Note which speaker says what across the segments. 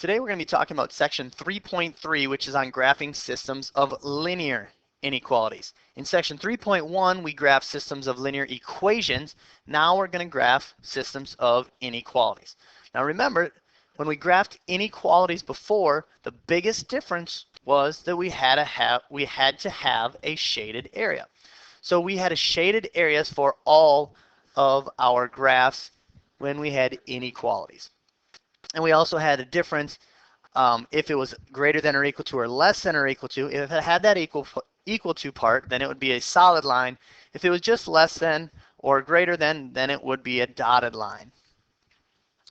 Speaker 1: Today we're going to be talking about section 3.3, which is on graphing systems of linear inequalities. In section 3.1, we graph systems of linear equations. Now we're going to graph systems of inequalities. Now remember, when we graphed inequalities before, the biggest difference was that we had to have a shaded area. So we had a shaded areas for all of our graphs when we had inequalities. And we also had a difference if it was greater than or equal to or less than or equal to. If it had that equal to part, then it would be a solid line. If it was just less than or greater than, then it would be a dotted line.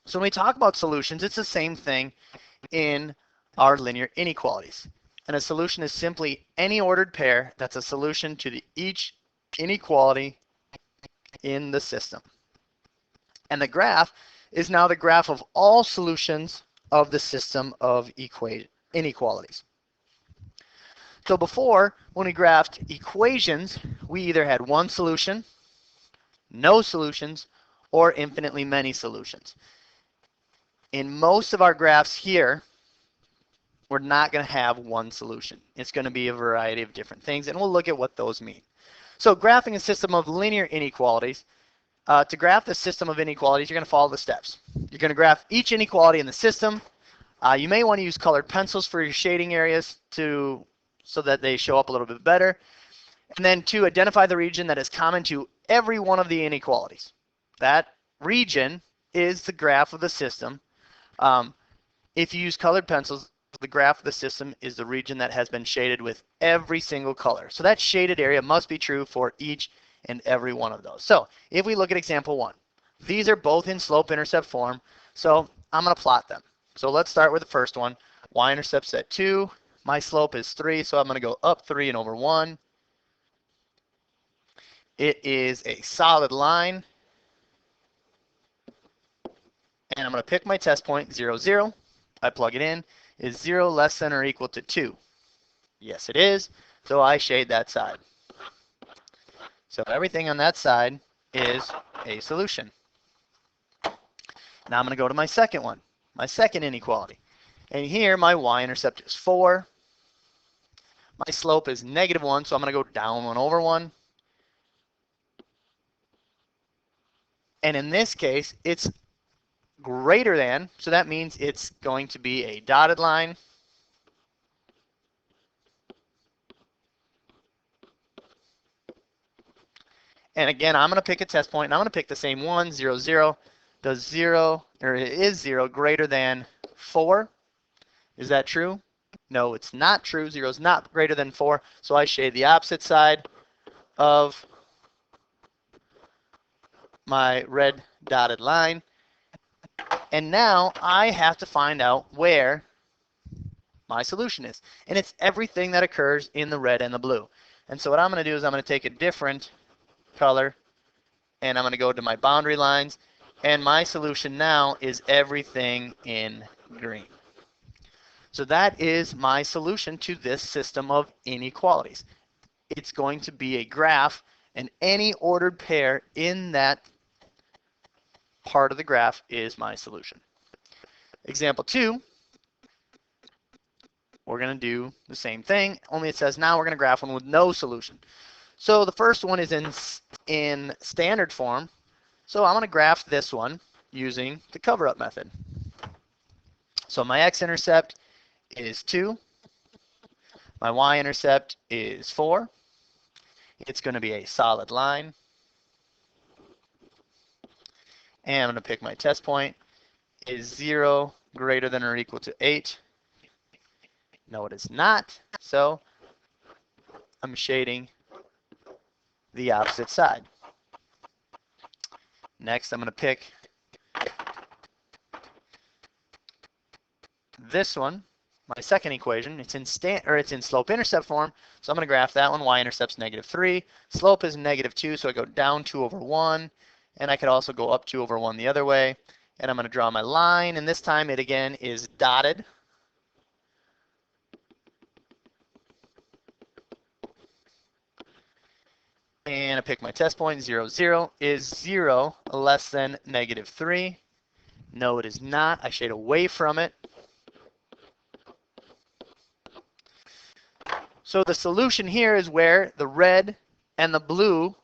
Speaker 1: So when we talk about solutions, it's the same thing in our linear inequalities. And a solution is simply any ordered pair that's a solution to each inequality in the system. And the graph is now the graph of all solutions of the system of inequalities. So before, when we graphed equations, we either had one solution, no solutions, or infinitely many solutions. In most of our graphs here, we're not going to have one solution. It's going to be a variety of different things, and we'll look at what those mean. So graphing a system of linear inequalities, to graph the system of inequalities, you're going to follow the steps. You're going to graph each inequality in the system. You may want to use colored pencils for your shading areas so that they show up a little bit better. And then to identify the region that is common to every one of the inequalities. That region is the graph of the system. If you use colored pencils, the graph of the system is the region that has been shaded with every single color. So that shaded area must be true for each and every one of those. So if we look at example 1, these are both in slope-intercept form, so I'm going to plot them. So let's start with the first one. Y-intercept's at 2. My slope is 3, so I'm going to go up 3 and over 1. It is a solid line. And I'm going to pick my test point, 0, 0. I plug it in. Is 0 less than or equal to 2? Yes, it is. So I shade that side. So everything on that side is a solution. Now I'm going to go to my second one, my second inequality. And here my y-intercept is 4. My slope is -1, so I'm going to go down 1 over 1. And in this case, it's greater than, so that means it's going to be a dotted line. And again, I'm going to pick a test point, and I'm going to pick the same one, 0, 0. Does 0, or is 0 greater than 4? Is that true? No, it's not true. 0 is not greater than 4, so I shade the opposite side of my red dotted line. And now I have to find out where my solution is. And it's everything that occurs in the red and the blue. And so what I'm going to do is I'm going to take a different color, and I'm going to go to my boundary lines, and my solution now is everything in green. So that is my solution to this system of inequalities. It's going to be a graph, and any ordered pair in that part of the graph is my solution. Example 2, we're going to do the same thing, only it says now we're going to graph one with no solution. So the first one is in standard form. So I'm going to graph this one using the cover-up method. So my x-intercept is 2. My y-intercept is 4. It's going to be a solid line. And I'm going to pick my test point. Is 0 greater than or equal to 8? No, it is not. So I'm shading the opposite side. Next, I'm going to pick this one, my second equation. It's in slope-intercept form, so I'm going to graph that one. Y-intercept's -3. Slope is -2, so I go down 2 over 1, and I could also go up 2 over 1 the other way. And I'm going to draw my line, and this time it again is dotted. And I pick my test point, 0, 0. Is 0 less than -3? No, it is not. I shade away from it. So the solution here is where the red and the blue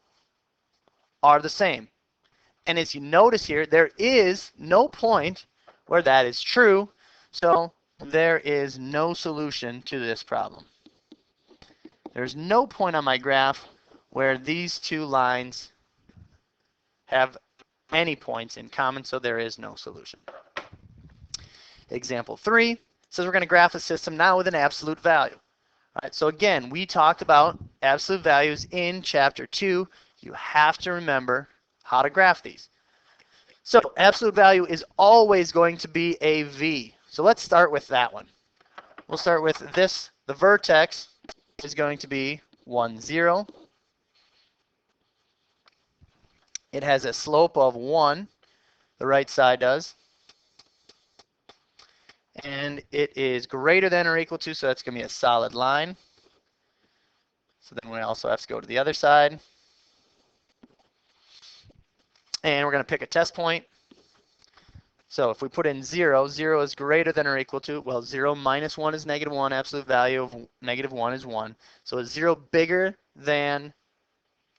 Speaker 1: are the same. And as you notice here, there is no point where that is true. So there is no solution to this problem. There's no point on my graph where these two lines have any points in common, so there is no solution. Example 3 says we're going to graph a system now with an absolute value. All right, so again, we talked about absolute values in Chapter 2. You have to remember how to graph these. So absolute value is always going to be a V. So let's start with that one. We'll start with this. The vertex is going to be 1, 0. It has a slope of 1. The right side does. And it is greater than or equal to, so that's going to be a solid line. So then we also have to go to the other side. And we're going to pick a test point. So if we put in 0, 0 is greater than or equal to, well, 0 minus 1 is negative 1. Absolute value of negative 1 is 1. So is 0 bigger than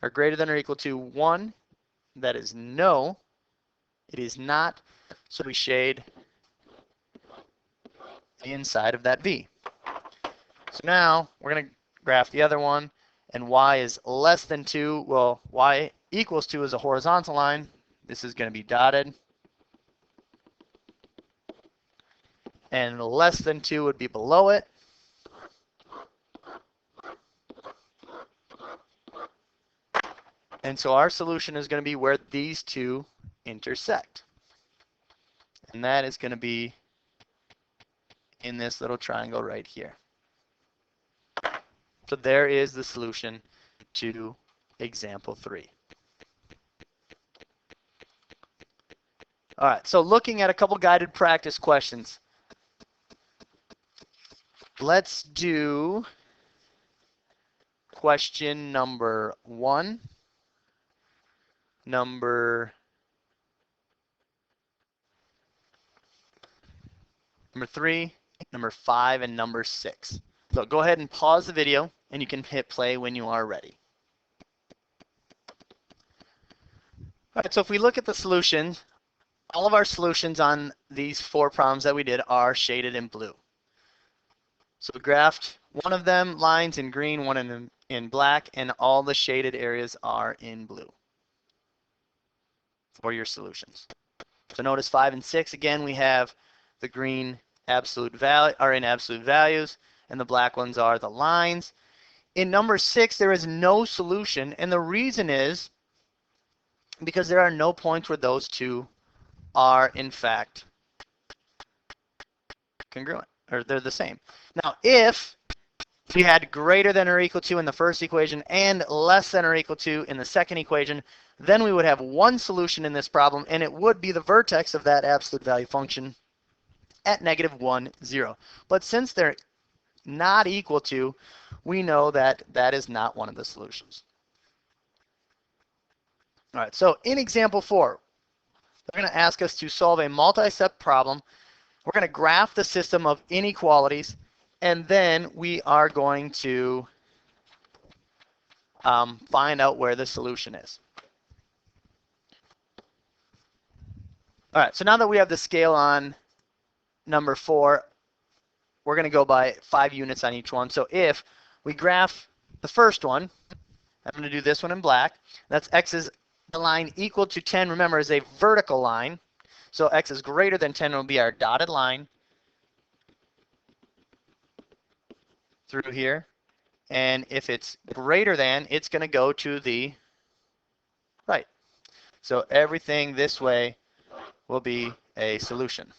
Speaker 1: or greater than or equal to 1? That is no. It is not. So we shade the inside of that V. So now we're going to graph the other one. And y is less than 2. Well, y equals 2 is a horizontal line. This is going to be dotted. And less than 2 would be below it. And so our solution is going to be where these two intersect. And that is going to be in this little triangle right here. So there is the solution to example 3. All right, so looking at a couple guided practice questions. Let's do question number 1, number 3, number 5, and number 6. So go ahead and pause the video, and you can hit play when you are ready. All right, so if we look at the solutions, all of our solutions on these 4 problems that we did are shaded in blue. So we graphed one of them lines in green, one in black, and all the shaded areas are in blue for your solutions. So notice 5 and 6, again, we have the green absolute value are in absolute values, and the black ones are the lines. In number 6, there is no solution, and the reason is because there are no points where those two are in fact congruent, or they're the same. Now, if we had greater than or equal to in the first equation and less than or equal to in the second equation, then we would have one solution in this problem, and it would be the vertex of that absolute value function at negative 1, 0. But since they're not equal to, we know that that is not one of the solutions. All right, so in example 4, they're going to ask us to solve a multi-step problem. We're going to graph the system of inequalities, and then we are going to find out where the solution is. All right, so now that we have the scale on number 4, we're going to go by 5 units on each one. So if we graph the first one, I'm going to do this one in black. That's x is the line equal to 10, remember, is a vertical line. So x is greater than 10 will be our dotted line through here. And if it's greater than, it's going to go to the right. So everything this way will be a solution.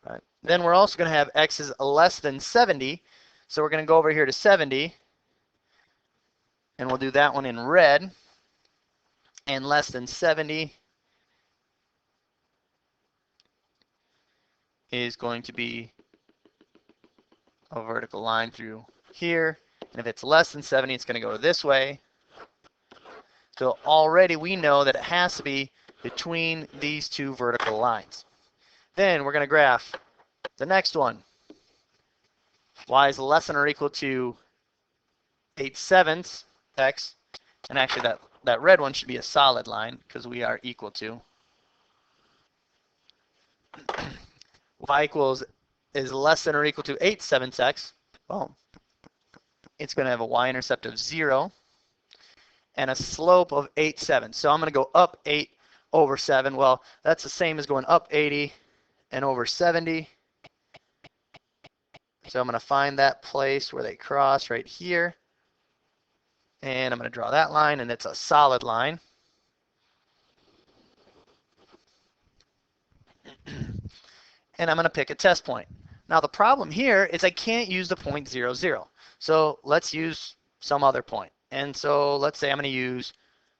Speaker 1: Right. Then we're also going to have x is less than 70. So we're going to go over here to 70. And we'll do that one in red. And less than 70 is going to be a vertical line through here. And if it's less than 70, it's going to go this way. So already we know that it has to be between these two vertical lines. Then we're going to graph the next one. y is less than or equal to 8/7 x, and actually that red one should be a solid line because we are equal to. Y is less than or equal to 8/7 x. Well, it's going to have a y-intercept of 0 and a slope of 8/7. So I'm going to go up 8/7. Well, that's the same as going up 80 and over 70. So I'm going to find that place where they cross right here. And I'm going to draw that line, and it's a solid line. And I'm going to pick a test point. Now the problem here is I can't use the point 0, 0. So let's use some other point. And so let's say I'm going to use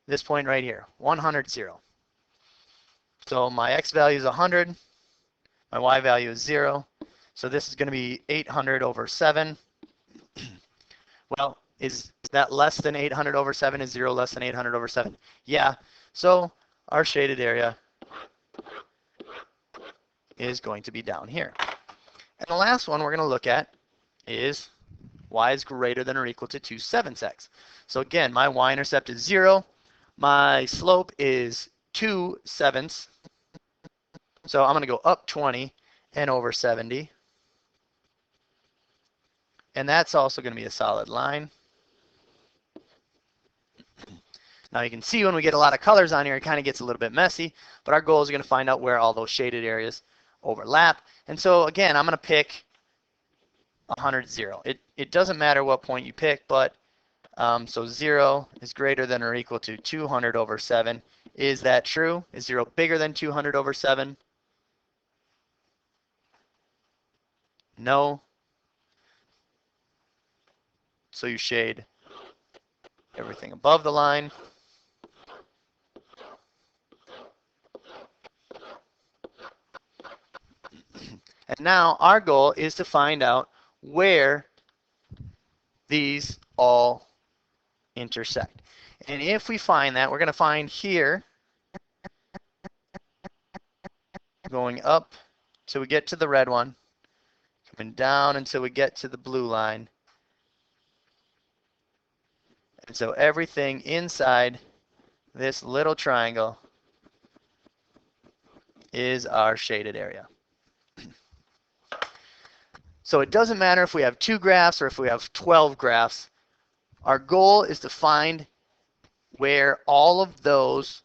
Speaker 1: this point right here, 100, 0. So my x value is 100, my y value is 0. So this is going to be 800/7. Well, is that less than 800/7? Is 0 less than 800/7? Yeah. So our shaded area is going to be down here. And the last one we're going to look at is y is greater than or equal to 2/7 x. So again, my y-intercept is 0. My slope is 2/7. So I'm going to go up 20 and over 70. And that's also going to be a solid line. Now you can see when we get a lot of colors on here, it kind of gets a little bit messy, but our goal is going to find out where all those shaded areas overlap. And so again, I'm going to pick 100, 0. It doesn't matter what point you pick, but so 0 is greater than or equal to 200/7. Is that true? Is 0 bigger than 200/7? No. So you shade everything above the line. And now our goal is to find out where these all intersect. And if we find that, we're going to find here, going up till we get to the red one, coming down until we get to the blue line. And so everything inside this little triangle is our shaded area. So it doesn't matter if we have 2 graphs or if we have 12 graphs. Our goal is to find where all of those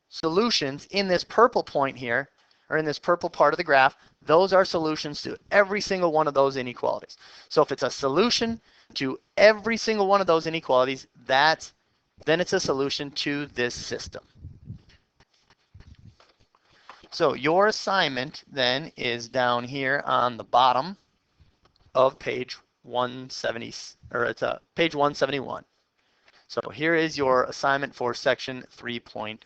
Speaker 1: solutions in this purple point here, or in this purple part of the graph, those are solutions to every single one of those inequalities. So if it's a solution to every single one of those inequalities, then it's a solution to this system. So your assignment then is down here on the bottom of page 170, or it's page 171. So here is your assignment for section 3.3.